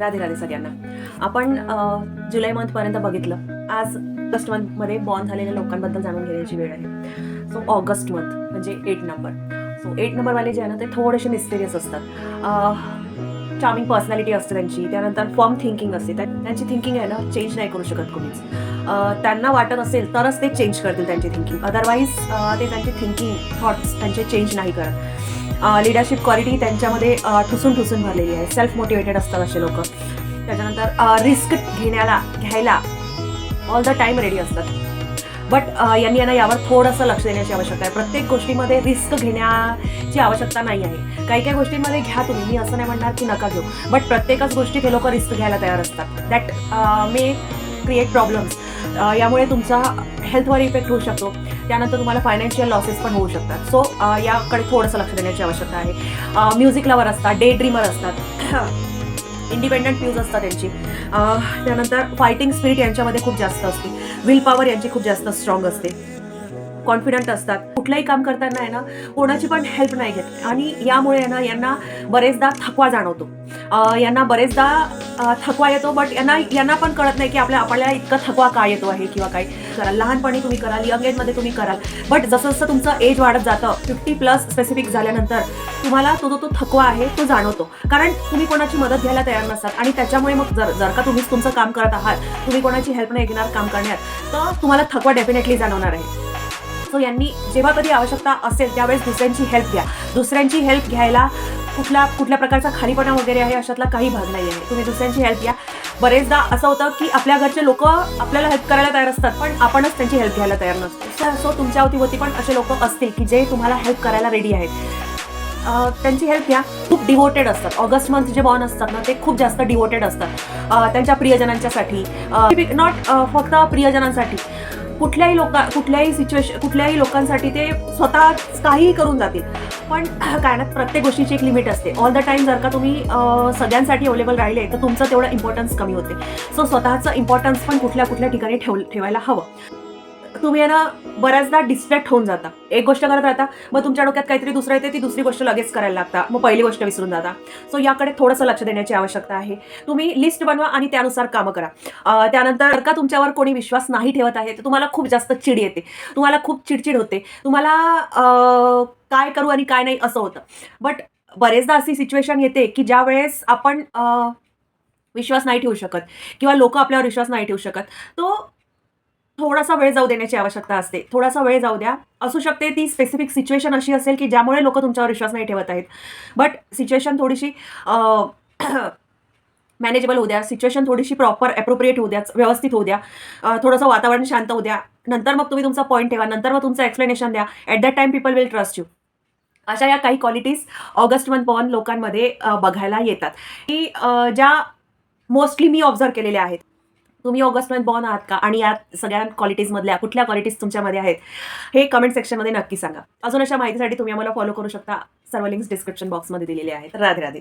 राधे राधे सगळ्यांना. आपण जुलै मंथपर्यंत बघितलं. आज ऑगस्ट मंथमध्ये बॉर्न झालेल्या लोकांबद्दल जाणून घेण्याची वेळ आहे. सो ऑगस्ट मंथ म्हणजे 8 नंबर. सो 8 नंबरवाले जे आहे ना ते थोडेसे मिस्टेरियस असतात. चार्मिंग पर्सनॅलिटी असते त्यांची, त्यानंतर फर्म थिंकिंग असते. त्यांची थिंकिंग आहे ना चेंज नाही करू शकत कोणीच. त्यांना वाटत असेल तरच ते चेंज करतील त्यांची थिंकिंग, अदरवाईज ते त्यांची थिंकिंग थॉट्स त्यांचे चेंज नाही करत. लिडरशिप क्वालिटी त्यांच्यामध्ये ठुसून ठुसून भरलेली आहे. सेल्फ मोटिवेटेड असतात असे लोक. त्याच्यानंतर रिस्क घ्यायला ऑल द टाईम रेडी असतात. बट यांनी यावर थोडंसं लक्ष देण्याची आवश्यकता आहे. प्रत्येक गोष्टीमध्ये रिस्क घेण्याची आवश्यकता नाही आहे. काही काही गोष्टींमध्ये घ्या तुम्ही, मी असं नाही म्हणणार की नका घेऊ, बट प्रत्येकच गोष्टीत हे लोक रिस्क घ्यायला तयार असतात. That may create problems. यामुळे तुमचा हेल्थवर इफेक्ट होऊ शकतो. त्यानंतर तुम्हाला फायनान्शियल लॉसेस पण होऊ शकतात. सो याकडे थोडंसं लक्ष देण्याची आवश्यकता आहे. म्युझिक लवर असतात, डे ड्रीमर असतात, इंडिपेंडंट व्ह्यूज असतात त्यांची. त्यानंतर फायटिंग स्पिरिट यांच्यामध्ये खूप जास्त असते. विल पॉवर यांची खूप जास्त स्ट्रॉंग असते. कॉन्फिडंट असतात. कुठलंही काम करताना आहे ना कोणाची पण हेल्प नाही घेत. आणि यामुळे आहे ना यांना बरेचदा थकवा जाणवतो. यांना बरेचदा थकवा येतो, बट यांना पण कळत नाही की आपल्याला इतका थकवा का येतो आहे किंवा काय. कराल लहानपणी तुम्ही कराल, यंग एजमध्ये तुम्ही कराल, बट जसं जसं तुमचं एज वाढत जातं 50+ स्पेसिफिक झाल्यानंतर तुम्हाला तो थकवा आहे तो जाणवतो. कारण तुम्ही कोणाची मदत घ्यायला तयार नसतात. आणि त्याच्यामुळे मग जर का तुम्हीच तुमचं काम करत आहात, तुम्ही कोणाची हेल्प नाही घेणार काम करण्यात, तर तुम्हाला थकवा डेफिनेटली जाणवणार आहे. सो यांनी जेव्हा कधी आवश्यकता असेल त्यावेळेस दुसऱ्यांची हेल्प घ्या. दुसऱ्यांची हेल्प घ्यायला कुठल्या प्रकारचा खालीपणा वगैरे आहे अशातला काही भाग नाही आहे. तुम्ही दुसऱ्यांची हेल्प घ्या. बरेचदा असं होतं की आपल्या घरचे लोक आपल्याला हेल्प करायला तयार असतात, पण आपणच त्यांची हेल्प घ्यायला तयार नसतो. सो तुमच्या अवतीभोवती पण असे लोक असतील की जे तुम्हाला हेल्प करायला रेडी आहेत. त्यांची हेल्प घ्या. खूप डिवोटेड असतात. ऑगस्ट मंथ जे बॉर्न असतात ना ते खूप जास्त डिवोटेड असतात त्यांच्या प्रियजनांच्यासाठी. नॉट फक्त प्रियजनांसाठी, कुठल्याही लोकांसाठी ते स्वतः काहीही करून जातील. पण काय ना प्रत्येक गोष्टीची एक लिमिट असते. ऑल द टाईम जर का तुम्ही सगळ्यांसाठी अवेलेबल राहिले तर तुमचं तेवढं इम्पॉर्टन्स कमी होते. सो स्वतःचं इम्पॉर्टन्स पण कुठल्या ठिकाणी ठेवायला हवं. तुम्ही ना बऱ्याचदा डिस्ट्रॅक्ट होऊन जाता. एक गोष्ट करत राहता, मग तुमच्या डोक्यात काहीतरी दुसरं येते, ती दुसरी गोष्ट लगेच करायला लागता, मग पहिली गोष्ट विसरून जाता. सो याकडे थोडंसं लक्ष देण्याची आवश्यकता आहे. तुम्ही लिस्ट बनवा आणि त्यानुसार कामं करा. त्यानंतर जर का तुमच्यावर कोणी विश्वास नाही ठेवत आहे तर तुम्हाला खूप जास्त चिड येते, तुम्हाला खूप चिडचिड होते, तुम्हाला काय करू आणि काय नाही असं होतं. बट बरेचदा अशी सिच्युएशन येते की ज्या वेळेस आपण विश्वास नाही ठेवू शकत किंवा लोक आपल्यावर विश्वास नाही ठेवू शकत, तो थोडासा वेळ जाऊ देण्याची आवश्यकता असते. थोडासा वेळ जाऊ द्या. असू शकते ती स्पेसिफिक सिच्युएशन अशी असेल की ज्यामुळे लोक तुमच्यावर विश्वास नाही ठेवत आहेत. बट सिच्युएशन थोडीशी मॅनेजेबल होऊ द्या. सिच्युएशन थोडीशी प्रॉपर ॲप्रोप्रिएट होऊ द्या, व्यवस्थित होऊ द्या. थोडंसं वातावरण शांत होऊ द्या. नंतर मग तुम्ही तुमचा पॉईंट ठेवा. नंतर मग तुमचं एक्सप्लेनेशन द्या. At that time people will trust you. अशा या काही क्वालिटीज ऑगस्ट मंथ बॉर्न लोकांमध्ये बघायला येतात की ज्या मोस्टली मी ऑब्झर्व केलेल्या आहेत. तुम्ही ऑगस्ट मंथ बॉर्न आहात का? आणि या सगळ्या क्वालिटीजमधल्या कुठल्या क्वालिटीज तुमच्यामध्ये आहेत हे कमेंट सेक्शनमध्ये नक्की सांगा. अजून अशा माहितीसाठी तुम्ही आम्हाला फॉलो करू शकता. सर्व लिंक्स डिस्क्रिप्शन बॉक्समध्ये दिलेले आहेत. राधे राधे.